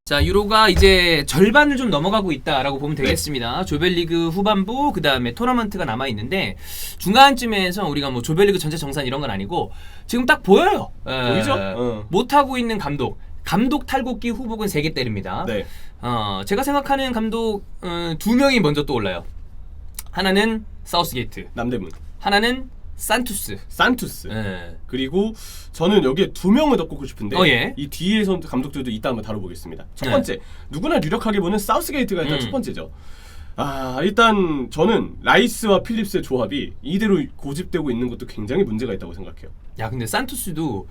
자, 유로가 이제 절반을 좀 넘어가고 있다라고 보면 되겠습니다. 조별리그 후반부, 그 다음에 토너먼트가 남아있는데, 중간쯤에서 우리가 뭐 조별리그 전체 정산 이런 건 아니고, 지금 딱 보여요. 보이죠? 못하고 있는 감독 탈곡기 후보군 3개 때립니다. 네. 제가 생각하는 감독 2명이 먼저 떠올라요. 하나는 사우스게이트, 남대문. 하나는 산투스. 그리고 저는 여기에 2명을 더 꼽고 싶은데 예. 이 뒤에 감독들도 이따 한번 다뤄보겠습니다. 첫 번째, 누구나 유력하게 보는 사우스게이트가 일단 첫 번째죠. 일단 저는 라이스와 필립스의 조합이 이대로 고집되고 있는 것도 굉장히 문제가 있다고 생각해요. 야, 근데 산투스도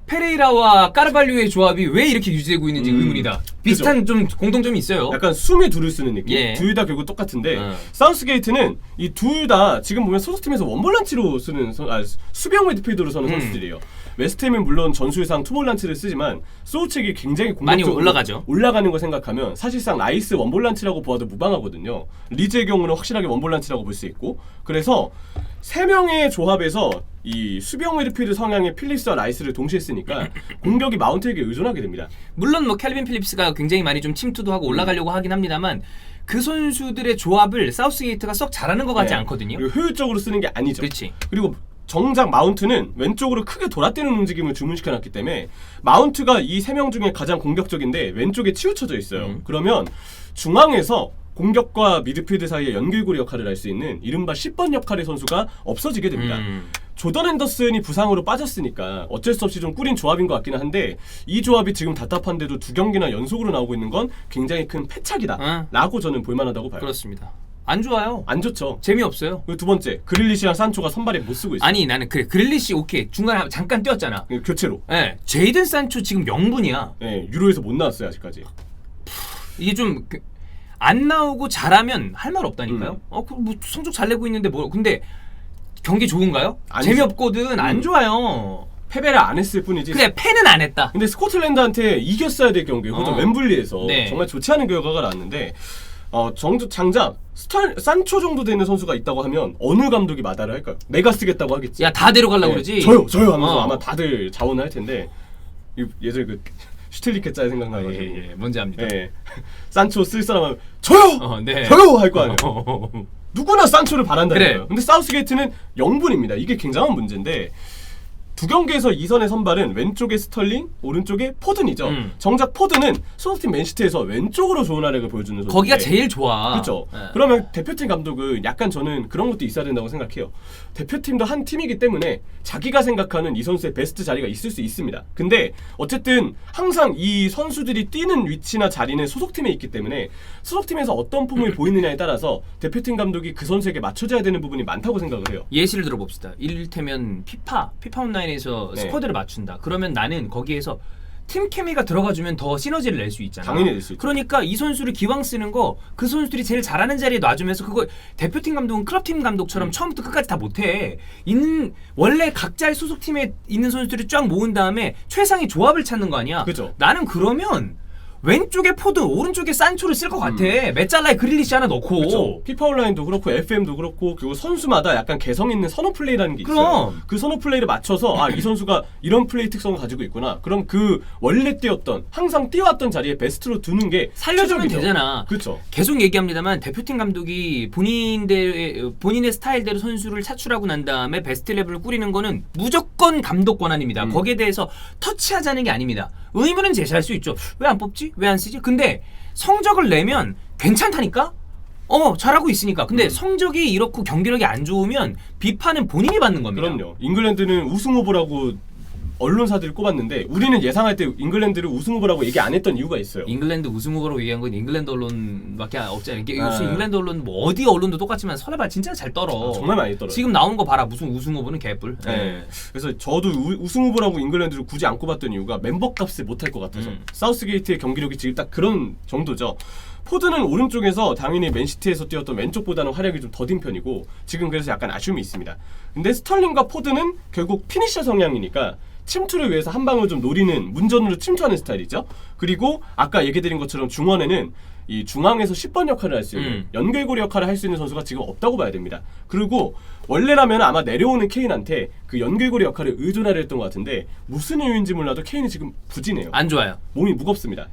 페레이라와 까르발료의 조합이 왜 이렇게 유지되고 있는지 의문이다. 비슷한 좀 공통점이 있어요. 약간 숨에 둘을 쓰는 느낌. 예. 둘 다 결국 똑같은데 사우스게이트는 이 둘 다 지금 보면 소속팀에서 원볼란치로 쓰는 수비형 미드필더로 서는 선수들이에요. 웨스트햄은 물론 전술상 투볼란치를 쓰지만 소우책이 굉장히 많이 공격적으로 올라가죠. 올라가는 거 생각하면 사실상 라이스 원볼란치라고 보아도 무방하거든요. 리즈의 경우는 확실하게 원볼란치라고 볼 수 있고, 그래서 3명의 조합에서 이 수비형 미드필드 성향의 필립스와 라이스를 동시에 쓰니까 공격이 마운트에게 의존하게 됩니다. 물론 뭐 캘빈 필립스가 굉장히 많이 좀 침투도 하고 올라가려고 하긴 합니다만, 그 선수들의 조합을 사우스게이트가 썩 잘하는 것 같지 않거든요. 그리고 효율적으로 쓰는 게 아니죠. 그렇지. 그리고 정작 마운트는 왼쪽으로 크게 돌아뛰는 움직임을 주문시켜놨기 때문에 마운트가 이 3명 중에 가장 공격적인데 왼쪽에 치우쳐져 있어요. 그러면 중앙에서 공격과 미드필드 사이의 연결고리 역할을 할 수 있는 이른바 10번 역할의 선수가 없어지게 됩니다. 조던 앤더슨이 부상으로 빠졌으니까 어쩔 수 없이 좀 꾸린 조합인 것 같기는 한데, 이 조합이 지금 답답한데도 2경기나 연속으로 나오고 있는 건 굉장히 큰 패착이다 라고 저는 볼만하다고 봐요. 그렇습니다. 안 좋아요. 안 좋죠. 재미없어요. 그리고 두 번째, 그릴리시랑 산초가 선발에 못 쓰고 있어요. 아니, 나는 그래, 그릴리시 오케이, 중간에 잠깐 뛰었잖아. 교체로. 네, 제이든 산초 지금 0분이야. 네, 유로에서 못 나왔어요 아직까지. 이게 좀 안 나오고 잘하면 할 말 없다니까요. 뭐 성적 잘 내고 있는데 뭐, 근데 경기 좋은가요? 아니죠. 재미없거든. 안 좋아요. 패배를 안 했을 뿐이지. 그래, 패는 안 했다. 근데 스코틀랜드한테 이겼어야 될 경기에 그것도 웸블리에서 네. 정말 좋지 않은 결과가 나왔는데, 장작 산초 정도 되는 선수가 있다고 하면 어느 감독이 마다를 할까요? 내가 쓰겠다고 하겠지. 야, 다 데려가려고 네, 그러지. 저요 하면서 아마 다들 자원을 할 텐데, 예전에 그 슈틸리케 짤 생각나가지고. 예, 뭔지 압니다. 예. 산초 쓸 사람은 저요! 네. 저요! 할 거 아니에요. 누구나 산초를 바란다니까요. 그래. 근데 사우스게이트는 0분입니다. 이게 굉장한 문제인데, 2경기에서 2선의 선발은 왼쪽에 스털링, 오른쪽에 포든이죠. 정작 포든은 소속팀 맨시티에서 왼쪽으로 좋은 활약을 보여주는 선수인데, 거기가 제일 좋아. 그렇죠. 네. 그러면 대표팀 감독은 약간 저는 그런 것도 있어야 된다고 생각해요. 대표팀도 한 팀이기 때문에 자기가 생각하는 이 선수의 베스트 자리가 있을 수 있습니다. 근데 어쨌든 항상 이 선수들이 뛰는 위치나 자리는 소속팀에 있기 때문에 소속팀에서 어떤 폼을 보이느냐에 따라서 대표팀 감독이 그 선수에게 맞춰줘야 되는 부분이 많다고 생각을 해요. 예시를 들어봅시다. 이를테면 피파 온라인에서 네. 스쿼드를 맞춘다. 그러면 나는 거기에서 팀 케미가 들어가주면 더 시너지를 낼 수 있잖아. 당연히 낼 수 있죠. 그러니까 이 선수를 기왕 쓰는 거 그 선수들이 제일 잘하는 자리에 놔주면서, 그거 대표팀 감독은 클럽팀 감독처럼 처음부터 끝까지 다 못해. 원래 각자의 소속팀에 있는 선수들을 쫙 모은 다음에 최상의 조합을 찾는 거 아니야. 그죠. 나는 그러면 왼쪽에 포드, 오른쪽에 산초를 쓸 것 같아. 메짤라에 그릴리시 하나 넣고. 그렇죠. 피파 온라인도 그렇고 FM도 그렇고, 그리고 선수마다 약간 개성 있는 선호 플레이라는 게 있어요. 그럼. 그 선호 플레이를 맞춰서 이 선수가 이런 플레이 특성을 가지고 있구나. 그럼 그 원래 뛰었던, 항상 뛰어왔던 자리에 베스트로 두는 게 살려주면 최적이죠. 되잖아. 그렇죠. 계속 얘기합니다만 대표팀 감독이 본인의 스타일대로 선수를 차출하고 난 다음에 베스트 레벨을 꾸리는 거는 무조건 감독 권한입니다. 거기에 대해서 터치하자는 게 아닙니다. 의문은 제시할 수 있죠. 왜 안 뽑지? 왜 안 쓰지? 근데 성적을 내면 괜찮다니까? 잘하고 있으니까. 근데 성적이 이렇고 경기력이 안 좋으면 비판은 본인이 받는 겁니다. 그럼요. 잉글랜드는 우승 후보라고 언론사들이 꼽았는데, 우리는 예상할 때 잉글랜드를 우승 후보라고 얘기 안 했던 이유가 있어요. 잉글랜드 우승 후보로 얘기한 건 잉글랜드 언론밖에 없잖아요. 요새 잉글랜드 언론 뭐 어디 언론도 똑같지만 설레발 진짜 잘 떨어. 정말 많이 떨어요. 지금 나오는 거 봐라. 무슨 우승 후보는 개뿔. 네. 그래서 저도 우승 후보라고 잉글랜드를 굳이 안 꼽았던 이유가 멤버 값을 못할 것 같아서. 사우스게이트의 경기력이 지금 딱 그런 정도죠. 포드는 오른쪽에서 당연히 맨시티에서 뛰었던 왼쪽보다는 활약이 좀 더딘 편이고, 지금 그래서 약간 아쉬움이 있습니다. 근데 스털링과 포드는 결국 피니셔 성향이니까 침투를 위해서 한 방을 좀 노리는, 문전으로 침투하는 스타일이죠. 그리고 아까 얘기드린 것처럼 중원에는 이 중앙에서 10번 역할을 할 수 있는 연결고리 역할을 할 수 있는 선수가 지금 없다고 봐야 됩니다. 그리고 원래라면 아마 내려오는 케인한테 그 연결고리 역할을 의존하려 했던 것 같은데, 무슨 이유인지 몰라도 케인이 지금 부진해요. 안 좋아요. 몸이 무겁습니다.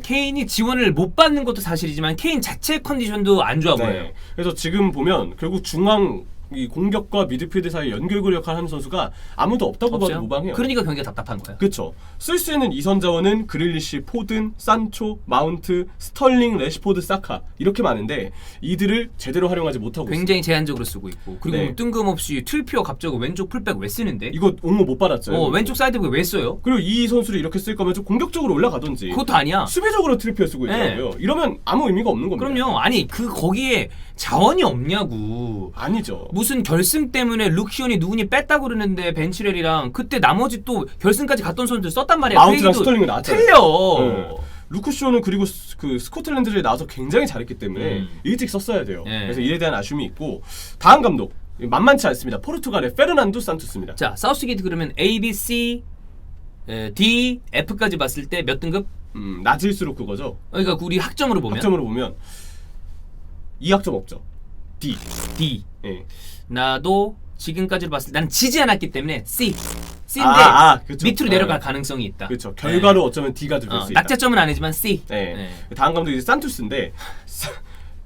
케인이 지원을 못 받는 것도 사실이지만 케인 자체 컨디션도 안 좋아 보여요. 그래서 지금 보면 결국 중앙 이 공격과 미드필드 사이 연결고리 역할을 하는 선수가 아무도 없다고 봐도 무방해요. 그러니까 경기가 답답한 거예요. 그렇죠. 쓸 수 있는 이선 자원은 그릴리시, 포든, 산초, 마운트, 스털링, 레시포드, 사카 이렇게 많은데 이들을 제대로 활용하지 못하고 굉장히 있습니다. 제한적으로 쓰고 있고 그리고 네. 뭐 뜬금없이 트리피어 갑자기 왼쪽 풀백 왜 쓰는데? 이거 옹호 못 받았죠. 왼쪽 사이드백 왜 써요? 그리고 이 선수를 이렇게 쓸 거면 좀 공격적으로 올라가던지 그것도 아니야. 수비적으로 트리피어 쓰고 있더라고요. 이러면 아무 의미가 없는 겁니다. 그럼요. 아니 거기에 자원이 없냐고. 아니죠. 무슨 결승 때문에 룩시온이 누구니 뺐다고 그러는데 벤치렐이랑 그때 나머지 또 결승까지 갔던 선수들 썼단 말이야. 마운트랑 스털링은 나왔잖아요. 틀려. 루크쇼는 그리고 그 스코틀랜드에 나와서 굉장히 잘했기 때문에 일찍 썼어야 돼요. 그래서 이에 대한 아쉬움이 있고 다음 감독 만만치 않습니다. 포르투갈의 페르난도 산투스입니다. 자 사우스게이트 그러면 A, B, C, D, F까지 봤을 때 몇 등급? 낮을수록 그거죠. 그러니까 우리 학점으로 보면 학점으로 보면 2학점 없죠. D. D. 예. 나도 지금까지 봤을 때 나는 지지 않았기 때문에 C. C인데 그쵸. 밑으로 내려갈 가능성이 있다. 그렇죠. 결과로 어쩌면 D가 될 수 있다. 낙제점은 아니지만 C. 다음 감독이 산투스인데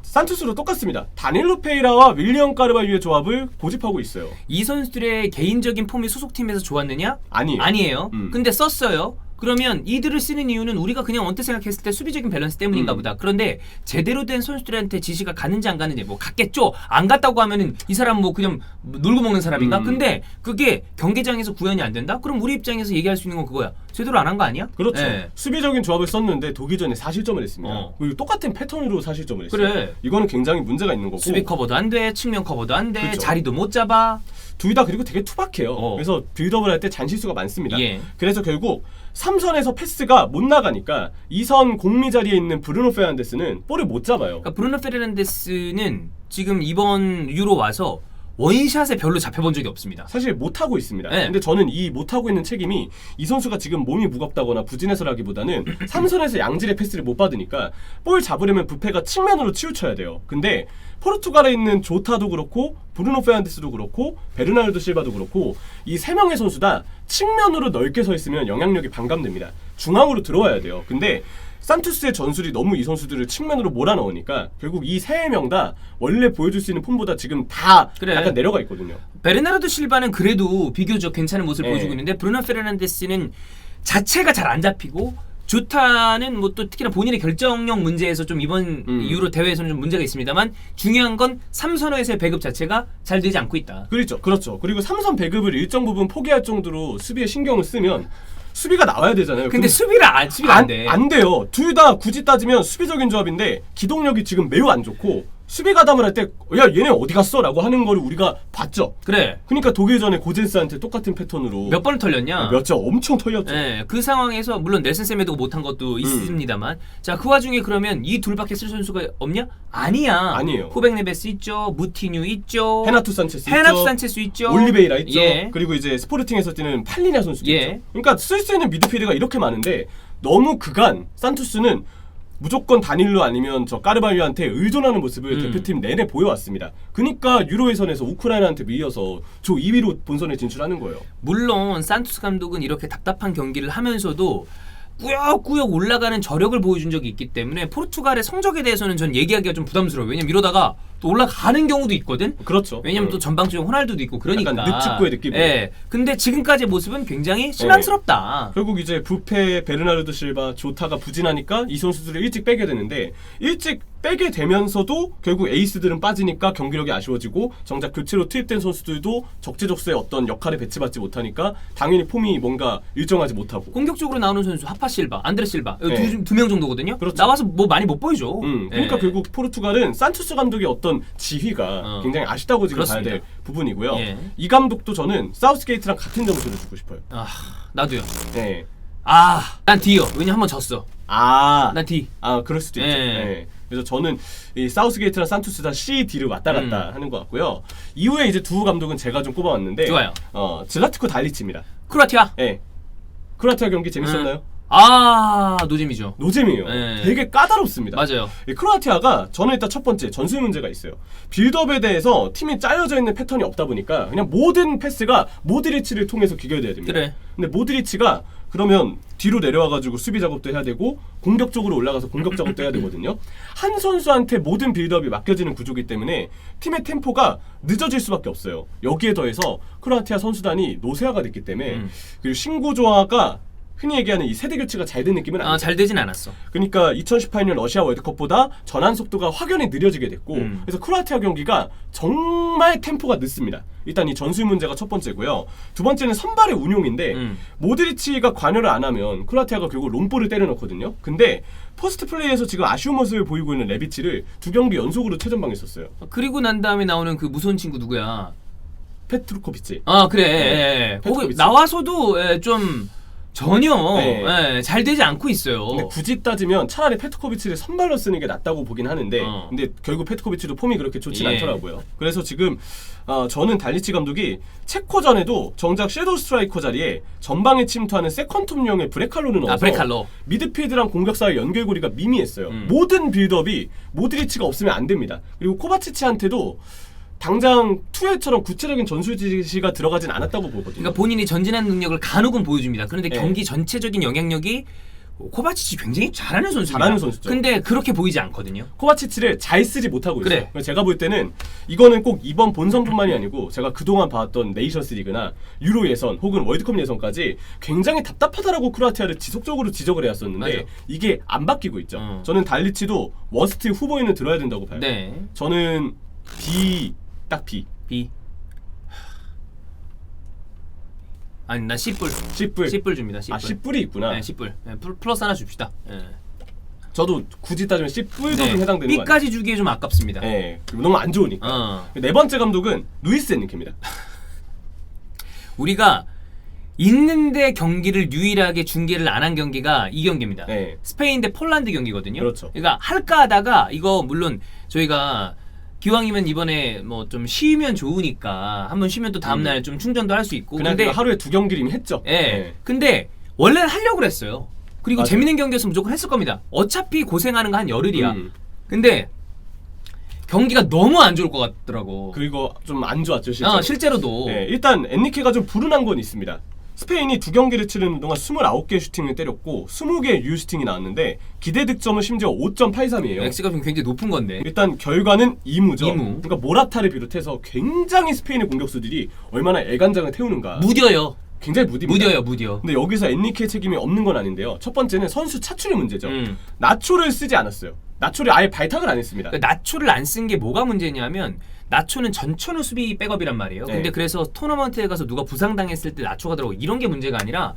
산투스로 똑같습니다. 다닐로 페이라와 윌리엄 까르바유의 조합을 고집하고 있어요. 이 선수들의 개인적인 폼이 소속팀에서 좋았느냐? 아니에요. 근데 썼어요. 그러면 이들을 쓰는 이유는 우리가 그냥 언뜻 생각했을 때 수비적인 밸런스 때문인가 보다. 그런데 제대로 된 선수들한테 지시가 가는지 안 가는지 뭐 갔겠죠. 안 갔다고 하면은 이 사람 뭐 그냥 놀고 먹는 사람인가? 근데 그게 경기장에서 구현이 안 된다? 그럼 우리 입장에서 얘기할 수 있는 건 그거야. 제대로 안 한 거 아니야? 그렇죠. 수비적인 조합을 썼는데 독일전에 4실점을 했습니다. 그리고 똑같은 패턴으로 4실점을 했어요. 그래. 이거는 굉장히 문제가 있는 거고. 수비 커버도 안 돼. 측면 커버도 안 돼. 그렇죠. 자리도 못 잡아. 둘 다 그리고 되게 투박해요. 그래서 빌드업을 할 때 잔실수가 많습니다. 그래서 결국 3선에서 패스가 못 나가니까 2선 공미 자리에 있는 브루노 페르난데스는 볼을 못 잡아요. 그러니까 브루노 페르난데스는 지금 이번 유로 와서 원샷에 별로 잡혀본 적이 없습니다. 사실 못하고 있습니다. 근데 저는 이 못하고 있는 책임이 이 선수가 지금 몸이 무겁다거나 부진해서라기보다는 3선에서 양질의 패스를 못 받으니까 볼 잡으려면 부패가 측면으로 치우쳐야 돼요. 근데 포르투갈에 있는 조타도 그렇고 브루노 페르난데스도 그렇고 베르나르도 실바도 그렇고 이 세 명의 선수 다 측면으로 넓게 서 있으면 영향력이 반감됩니다. 중앙으로 들어와야 돼요. 근데 산투스의 전술이 너무 이 선수들을 측면으로 몰아넣으니까 결국 이 세 명 다 원래 보여줄 수 있는 폼보다 지금 다 약간 내려가 있거든요. 베르나르도 실바는 그래도 비교적 괜찮은 모습을 보여주고 있는데 브루노 페르난데스는 자체가 잘 안 잡히고 조타는 뭐 또 특히나 본인의 결정력 문제에서 좀 이번 유로 대회에서는 좀 문제가 있습니다만 중요한 건 3선에서의 배급 자체가 잘 되지 않고 있다. 그렇죠. 그리고 3선 배급을 일정 부분 포기할 정도로 수비에 신경을 쓰면 수비가 나와야 되잖아요. 근데 수비가 안 돼. 안 돼요. 둘 다 굳이 따지면 수비적인 조합인데 기동력이 지금 매우 안 좋고 수비 가담을 할 때 야 얘네 어디 갔어? 라고 하는 거를 우리가 봤죠. 그래. 그러니까 독일전에 고젠스한테 똑같은 패턴으로 몇 번을 털렸냐? 몇 점 엄청 털렸죠. 그 상황에서 물론 넬슨 세메도가 못한 것도 있습니다만 자 그 와중에 그러면 이 둘밖에 쓸 선수가 없냐? 아니에요. 후백 네베스 있죠. 무티뉴 있죠. 헤나투 산체스 있죠. 올리베이라 있죠. 그리고 이제 스포르팅에서 뛰는 팔리냐 선수도 있죠. 그러니까 쓸 수 있는 미드필드가 이렇게 많은데 너무 그간 산투스는 무조건 다닐로 아니면 저 까르바유한테 의존하는 모습을 대표팀 내내 보여왔습니다. 그러니까 유로 예선에서 우크라이나한테 밀려서 조 2위로 본선에 진출하는 거예요. 물론 산투스 감독은 이렇게 답답한 경기를 하면서도 꾸역꾸역 올라가는 저력을 보여준 적이 있기 때문에 포르투갈의 성적에 대해서는 전 얘기하기가 좀 부담스러워요. 왜냐면 이러다가 또 올라가는 경우도 있거든. 그렇죠. 왜냐면 또 전방주에 호날두도 있고 그러니까. 약간 늑축구의 느낌. 근데 지금까지의 모습은 굉장히 실망스럽다. 결국 이제 부페, 베르나르도 실바, 조타가 부진하니까 이 선수들을 일찍 빼게 되는데 일찍 빼게 되면서도 결국 에이스들은 빠지니까 경기력이 아쉬워지고 정작 교체로 투입된 선수들도 적재적소에 어떤 역할에 배치받지 못하니까 당연히 폼이 뭔가 일정하지 못하고 공격적으로 나오는 선수 하파 실바, 안드레 실바 두 명 정도거든요. 그렇죠. 나와서 뭐 많이 못 보여줘. 그러니까 결국 포르투갈은 산투스 감독의 어떤 지휘가 굉장히 아쉽다고 지금 봐야 될 부분이고요. 이 감독도 저는 사우스게이트랑 같은 점수를 주고 싶어요. 나도요. 네. 난 D요. 왜냐 한번 졌어. 난 D. 그럴 수도 있죠. 그래서 저는 이 사우스게이트랑 산투스 다 C, D를 왔다 갔다 하는 것 같고요. 이후에 이제 두 감독은 제가 좀 꼽아왔는데 좋아요. 질라트코 달리치입니다. 크로아티아. 크로아티아 경기 재밌었나요? 노잼이죠. 노잼이에요. 네. 되게 까다롭습니다. 맞아요. 이 크로아티아가 저는 일단 첫 번째 전술 문제가 있어요. 빌드업에 대해서 팀이 짜여져 있는 패턴이 없다 보니까 그냥 모든 패스가 모드리치를 통해서 귀결돼야 됩니다. 그래. 근데 모드리치가 그러면 뒤로 내려와가지고 수비 작업도 해야 되고 공격적으로 올라가서 공격 작업도 해야 되거든요. 한 선수한테 모든 빌드업이 맡겨지는 구조이기 때문에 팀의 템포가 늦어질 수밖에 없어요. 여기에 더해서 크로아티아 선수단이 노쇠화가 됐기 때문에 그리고 신구 조화가 흔히 얘기하는 이 세대 교체가 잘 된 느낌은 아니에요. 잘 되진 않았어. 그러니까 2018년 러시아 월드컵보다 전환 속도가 확연히 느려지게 됐고 그래서 크로아티아 경기가 정말 템포가 늦습니다. 일단 이 전술 문제가 첫 번째고요. 두 번째는 선발의 운용인데 모드리치가 관여를 안 하면 크로아티아가 결국 롱볼을 때려넣거든요. 근데 포스트 플레이에서 지금 아쉬운 모습을 보이고 있는 레비치를 2경기 연속으로 최전방했었어요. 그리고 난 다음에 나오는 그 무서운 친구 누구야? 페트루코비치. 그래. 네, 거기 페트로비치. 나와서도 좀 전혀 네. 잘 되지 않고 있어요. 근데 굳이 따지면 차라리 페트코비치를 선발로 쓰는 게 낫다고 보긴 하는데 근데 결국 페트코비치도 폼이 그렇게 좋진 예. 않더라고요. 그래서 지금 저는 달리치 감독이 체코전에도 정작 섀도우 스트라이커 자리에 전방에 침투하는 세컨톱용의 브레칼로를 넣어서 브레칼로. 미드필드랑 공격 사이 연결고리가 미미했어요. 모든 빌드업이 모드리치가 없으면 안 됩니다. 그리고 코바치치한테도 당장 투엘처럼 구체적인 전술 지시가 들어가진 않았다고 보거든요. 그러니까 본인이 전진하는 능력을 간혹은 보여줍니다. 그런데 네. 경기 전체적인 영향력이 코바치치 굉장히 잘하는 선수입니다. 잘하는 선수죠. 근데 그렇게 보이지 않거든요. 코바치치를 잘 쓰지 못하고 있어요. 그래. 그래서 제가 볼 때는 이거는 꼭 이번 본선뿐만이 아니고 제가 그동안 봐왔던 네이션스 리그나 유로 예선 혹은 월드컵 예선까지 굉장히 답답하다라고 크로아티아를 지속적으로 지적을 해왔었는데 맞아. 이게 안 바뀌고 있죠. 저는 달리치도 워스트 후보에는 들어야 된다고 봐요. 네. 저는 B, 딱 B. B. 아니 나 C뿔. C뿔. C뿔 줍니다. C뿔. C뿔이 있구나. 네, C뿔. 네, 플러스 하나 줍시다. 네. 저도 굳이 따지면 C뿔도 네. 좀 해당되는 거 아니에요? B까지 주기에 좀 아깝습니다. 네, 너무 안 좋으니까. 네 번째 감독은 루이스 엔리케입니다. 우리가 있는데 경기를 유일하게 중계를 안 한 경기가 이 경기입니다. 네. 스페인 대 폴란드 경기거든요. 그렇죠. 그러니까 할까 하다가 이거 물론 저희가 기왕이면 이번에 뭐 좀 쉬면 좋으니까 한번 쉬면 또 다음 날 좀 충전도 할 수 있고. 그냥 근데 하루에 2경기를 이미 했죠. 예. 네. 근데 원래는 하려고 그랬어요. 그리고 맞아요. 재밌는 경기였으면 무조건 했을 겁니다. 어차피 고생하는 거 한 열흘이야. 근데 경기가 너무 안 좋을 것 같더라고. 그리고 좀 안 좋았죠 실제로. 실제로도. 네, 일단 엔리케가 좀 불운한 건 있습니다. 스페인이 2경기를 치르는 동안 29개 슈팅을 때렸고 20개의 유효 슈팅이 나왔는데 기대 득점은 심지어 5.83이에요. X가 좀 굉장히 높은 건데. 일단 결과는 2무죠. 이무. 그러니까 모라타를 비롯해서 굉장히 스페인의 공격수들이 얼마나 애간장을 태우는가. 무뎌요. 굉장히 무딥니다. 무뎌요. 근데 여기서 엔리케의 책임이 없는 건 아닌데요. 첫 번째는 선수 차출의 문제죠. 나초를 쓰지 않았어요. 나초를 아예 발탁을 안 했습니다. 그러니까 나초를 안 쓴 게 뭐가 문제냐면 나초는 전천후 수비 백업이란 말이에요. 네. 근데 그래서 토너먼트에 가서 누가 부상당했을 때 나초가 들어가고 이런 게 문제가 아니라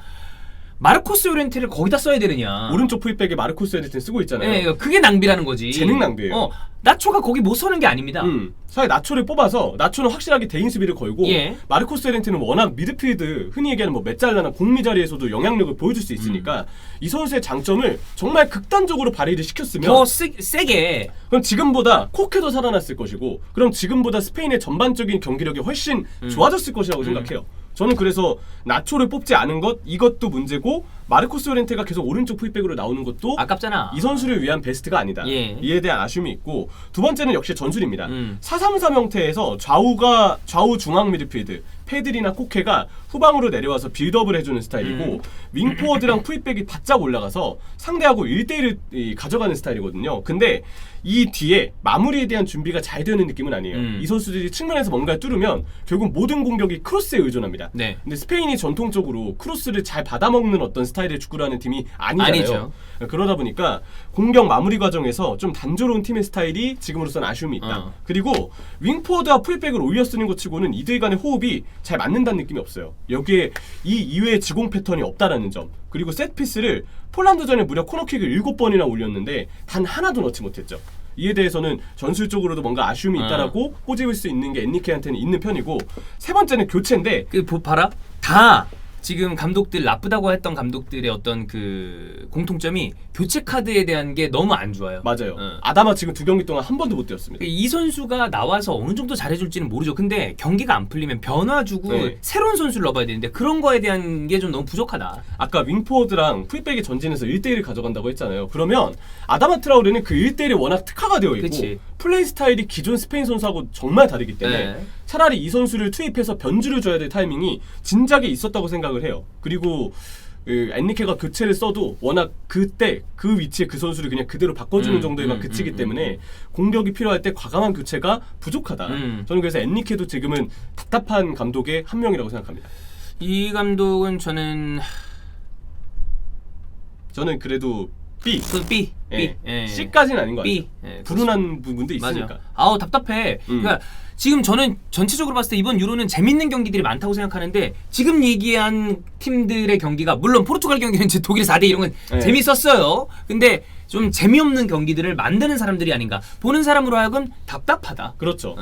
마르코스 요렌테를 거기다 써야 되느냐. 오른쪽 풀백에 마르코스 에디튼 쓰고 있잖아요. 네, 그게 낭비라는 거지. 재능 낭비예요. 나초가 거기 못 서는 게 아닙니다. 사실 나초를 뽑아서 나초는 확실하게 대인 수비를 걸고 예. 마르코스 에렌트는 워낙 미드필드 흔히 얘기하는 뭐 메잘라나 공미 자리에서도 영향력을 보여줄 수 있으니까 이 선수의 장점을 정말 극단적으로 발휘를 시켰으면 더 세게. 그럼 지금보다 코케도 살아났을 것이고 그럼 지금보다 스페인의 전반적인 경기력이 훨씬 좋아졌을 것이라고 생각해요. 저는 그래서 나초를 뽑지 않은 것 이것도 문제고 마르코스 요렌테가 계속 오른쪽 풀백으로 나오는 것도 아깝잖아. 이 선수를 위한 베스트가 아니다. 예. 이에 대한 아쉬움이 있고 두 번째는 역시 전술입니다. 4-3-3 형태에서 좌우 중앙 미드필드 페드리나 코케가 후방으로 내려와서 빌드업을 해주는 스타일이고 윙포워드랑 풀백이 바짝 올라가서 상대하고 1대1을 가져가는 스타일이거든요. 근데 이 뒤에 마무리에 대한 준비가 잘 되는 느낌은 아니에요. 이 선수들이 측면에서 뭔가를 뚫으면 결국 모든 공격이 크로스에 의존합니다. 네. 근데 스페인이 전통적으로 크로스를 잘 받아먹는 어떤 스타일의 축구를 하는 팀이 아니잖아요. 아니죠. 그러다 보니까 공격 마무리 과정에서 좀 단조로운 팀의 스타일이 지금으로서는 아쉬움이 있다. 그리고 윙포워드와 풀백을 올려 쓰는 것 치고는 이들 간의 호흡이 잘 맞는다는 느낌이 없어요. 여기에 이 이외의 지공 패턴이 없다라는 점. 그리고 셋피스를 폴란드전에 무려 코너킥을 7번이나 올렸는데 단 하나도 넣지 못했죠. 이에 대해서는 전술적으로도 뭔가 아쉬움이 있다라고 꼬집을 수 있는 게 엔리케한테는 있는 편이고 세 번째는 교체인데 봐라. 다 지금 감독들 나쁘다고 했던 감독들의 어떤 그 공통점이 교체 카드에 대한 게 너무 안 좋아요. 맞아요. 어. 아다마 지금 2경기 동안 한 번도 못 뛰었습니다. 이 선수가 나와서 어느 정도 잘해줄지는 모르죠. 근데 경기가 안 풀리면 변화 주고 네. 새로운 선수를 넣어봐야 되는데 그런 거에 대한 게 좀 너무 부족하다. 아까 윙포워드랑 풀백이 전진해서 1대1을 가져간다고 했잖아요. 그러면 아다마 트라우레는 그 1대1에 워낙 특화가 되어 있고 그치. 플레이 스타일이 기존 스페인 선수하고 정말 다르기 때문에 네. 차라리 이 선수를 투입해서 변주를 줘야 될 타이밍이 진작에 있었다고 생각을 해요. 그리고 엔리케가 교체를 써도 워낙 그때 그 위치에 그 선수를 그냥 그대로 바꿔주는 정도에만 그치기 때문에 공격이 필요할 때 과감한 교체가 부족하다. 저는 그래서 엔리케도 지금은 답답한 감독의 한 명이라고 생각합니다. 이 감독은 저는 그래도 B. B. 예. 예. C까지는 아닌 것 같아요. B. 예, 불운한 부분도 있으니까. 맞아. 아우 답답해. 그러니까 지금 저는 전체적으로 봤을 때 이번 유로는 재밌는 경기들이 많다고 생각하는데 지금 얘기한 팀들의 경기가 물론 포르투갈 경기는 이제 독일 4대 이런 건 네. 재밌었어요. 근데 좀 재미없는 경기들을 만드는 사람들이 아닌가. 보는 사람으로 하여금 답답하다. 그렇죠.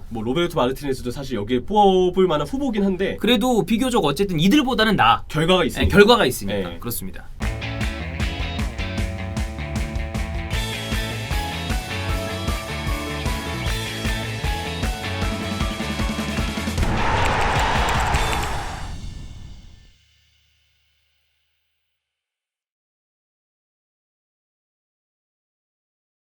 뭐 로베르토 마르티네스도 사실 여기에 뽑을 만한 후보긴 한데 그래도 비교적 어쨌든 이들보다는 나. 결과가 있으니까. 결과가 있으니까 네. 그렇습니다.